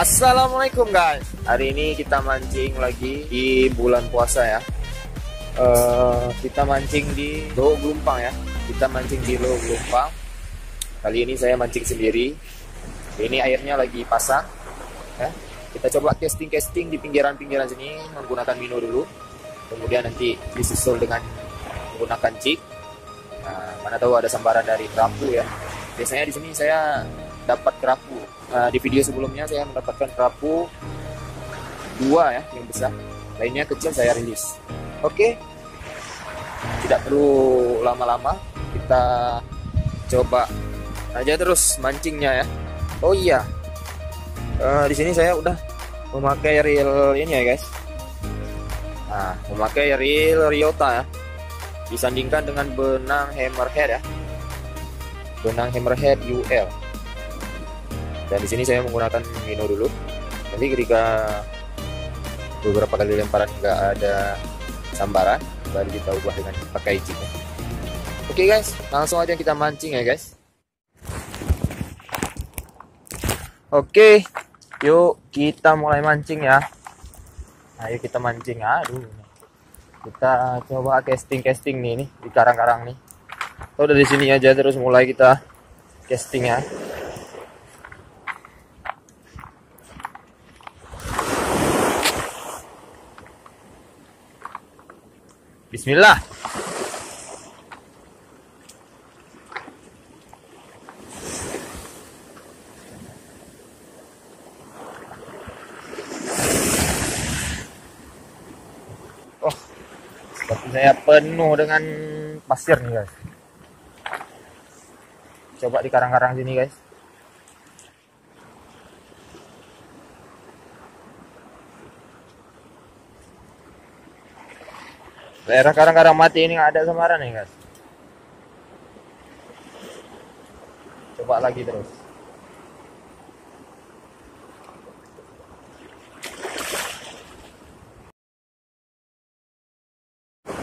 Assalamualaikum guys. Hari ini kita mancing lagi di bulan puasa ya. Kita mancing di Lowo Glumpang ya. Kita mancing di Lowo Glumpang. Kali ini saya mancing sendiri. Ini airnya lagi pasang ya. Kita coba casting di pinggiran-pinggiran sini menggunakan mino dulu. Kemudian nanti disusul dengan menggunakan jig. Nah, mana tahu ada sambaran dari kerapu ya. Biasanya di sini saya dapat kerapu. Di video sebelumnya saya mendapatkan kerapu 2 ya, yang besar. Lainnya kecil saya rilis. Oke. Tidak perlu lama-lama. Kita coba aja terus mancingnya ya. Oh iya. Di sini saya udah memakai reel ini ya guys. Nah, memakai reel Ryota ya. Disandingkan dengan benang hammerhead ya. Benang hammerhead UL. Dan di sini saya menggunakan mino dulu. Nanti ketika beberapa kali lemparan nggak ada sambaran, baru kita ubah dengan pakai jig. Oke guys, langsung aja kita mancing ya guys. Oke, yuk kita mulai mancing ya. Ayo kita mancing. Aduh, kita coba casting nih di karang-karang nih. Udah dari sini aja terus mulai kita casting ya. Bismillah. Oh, seperti saya penuh dengan pasir nih guys. Coba di karang-karang sini guys. Daerah karang-karang mati ini nggak ada sambaran nih guys. Coba lagi terus.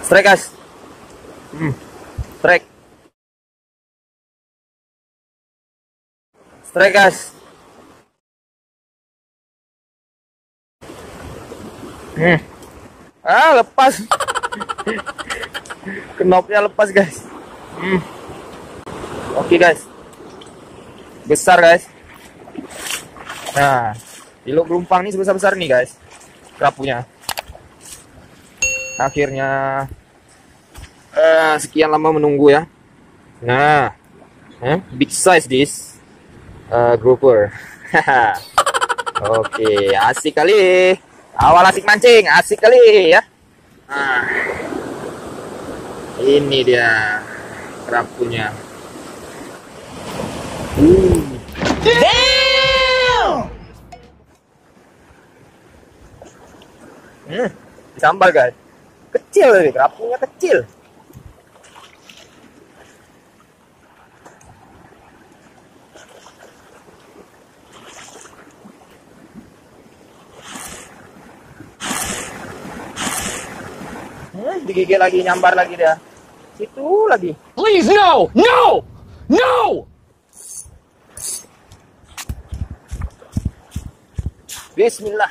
Strike guys. Strike. Strike guys. Lepas. Knopnya lepas guys. Oke guys. Besar guys. Nah, di Lowo Glumpang ini sebesar-besar nih guys kerapunya. Akhirnya sekian lama menunggu ya. Nah, big size this grouper. Oke, asik kali. Awal asik mancing, asik kali ya. Nah, ini dia kerapunya. Damn! Sambal guys. Kecil nih, kerapunya kecil. Digigit lagi, nyambar lagi dia. Situ lagi. Please no! No! No! Bismillah.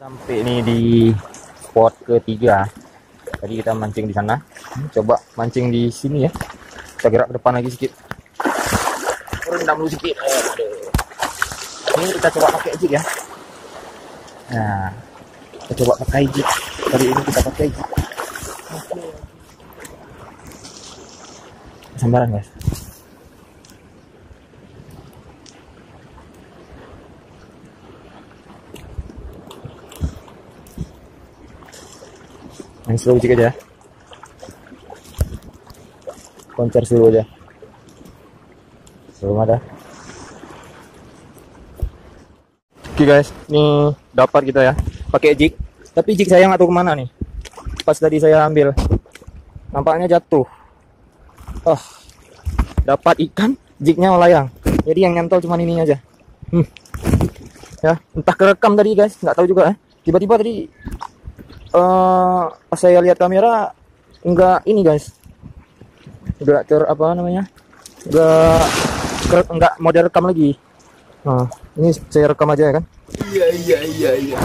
Sampai ini di spot ketiga. Tadi kita mancing di sana. Coba mancing di sini ya. Kita gerak ke depan lagi sedikit. Rendam dulu sedikit. Ini kita coba pakai jig ya. Nah, kita coba pakai jig. Kali ini kita pakai jig. Sambaran guys. Main slow jig aja. Koncer slow aja. Belum ada. Oke guys, ini dapat kita ya. Pakai jig. Tapi jig saya nggak tahu kemana nih. Pas tadi saya ambil, nampaknya jatuh. Oh, dapat ikan jignya melayang. Jadi yang nyantol cuma ini aja. Ya, entah kerekam tadi guys, nggak tahu juga. Tiba-tiba tadi pas saya lihat kamera nggak ini guys, nggak apa namanya, nggak model rekam lagi. Nah, ini saya rekam aja ya kan. Iya.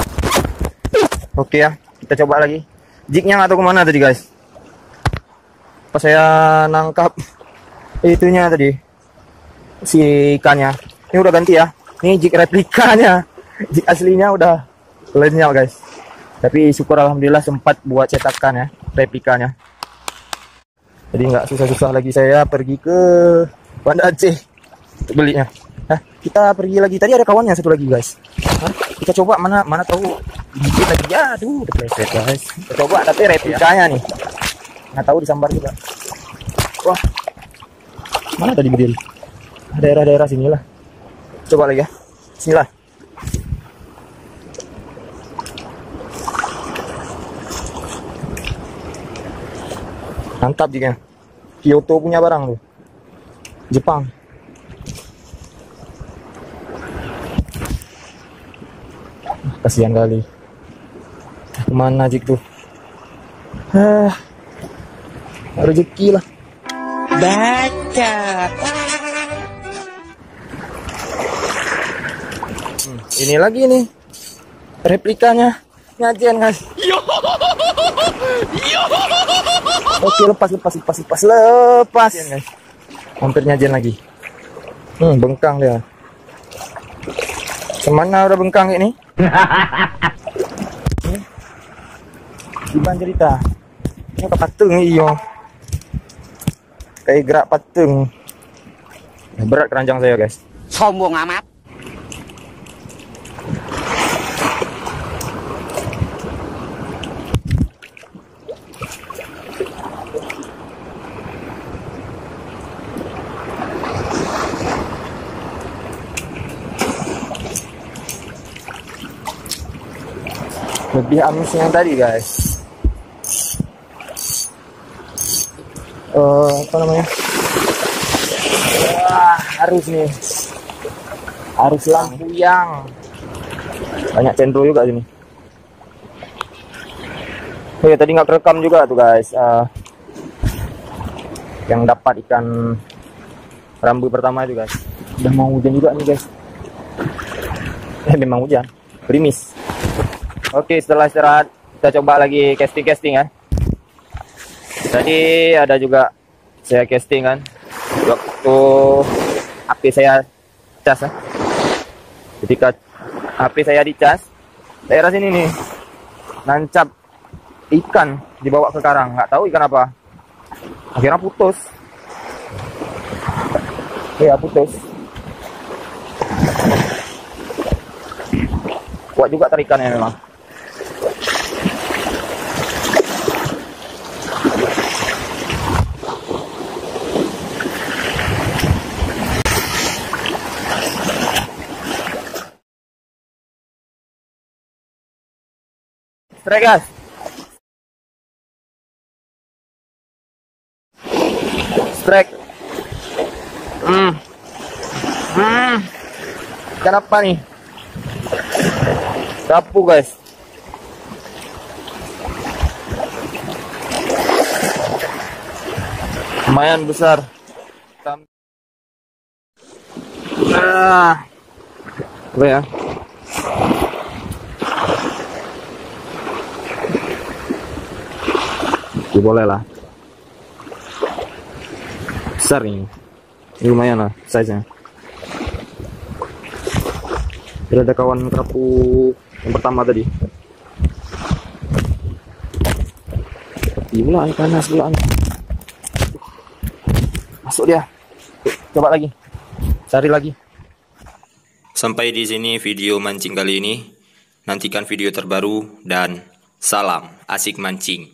Oke ya, kita coba lagi. Jignya nggak tahu kemana tadi guys. Pas saya nangkap itunya tadi, si ikannya. Ini udah ganti ya. Ini jig replikanya. Jig aslinya udah lenyap guys. Tapi syukur alhamdulillah sempat buat cetakan ya, replikanya. Jadi nggak susah-susah lagi saya pergi ke Banda Aceh untuk belinya. Nah, kita pergi lagi. Tadi ada kawannya satu lagi guys. Kita coba mana tahu dikit lagi ya. Aduh, udah pleset guys. Kita coba tapi replikanya nih. Nggak tahu disambar juga. Wah, mana tadi berdiri? Daerah-daerah sinilah. Coba lagi ya. Bismillah. Mantap juga. Kyoto punya barang tuh. Jepang. Kasihan kali. Kemana jik tuh? Rezeki lah. Baca. Ini lagi nih replikanya nyajian guys. Oke, lepas ya guys. Hampir nyajian lagi. Bengkang dia. Semana udah bengkang ini? Gimana cerita? Ini ke patung iyo. Kayak gerak patung. Berat keranjang saya guys. Sombong amat. Lebih amis yang tadi guys. Apa namanya? Wah, harus nih. Harus lampu yang banyak cendro juga sini. Oh ya, tadi nggak kerekam juga tuh guys. Yang dapat ikan rambu pertama itu guys. Udah mau hujan juga nih guys. Memang hujan, gerimis. Oke, setelah istirahat kita coba lagi casting ya. Tadi ada juga saya casting kan waktu HP saya cas ya. Ketika HP saya dicas, daerah sini nih nancap ikan dibawa ke karang, nggak tahu ikan apa. Akhirnya putus. Iya, putus. Kuat juga tarikannya memang. Strike guys. Strike. Ikan apa nih? Sapu guys. Lumayan besar. Apa ya? Boleh lah. Besar ini lumayan lah size-nya. Ada kawan kerapu yang pertama tadi. Pula panas pula. Masuk dia. Coba lagi. Cari lagi. Sampai di sini video mancing kali ini. Nantikan video terbaru dan salam asik mancing.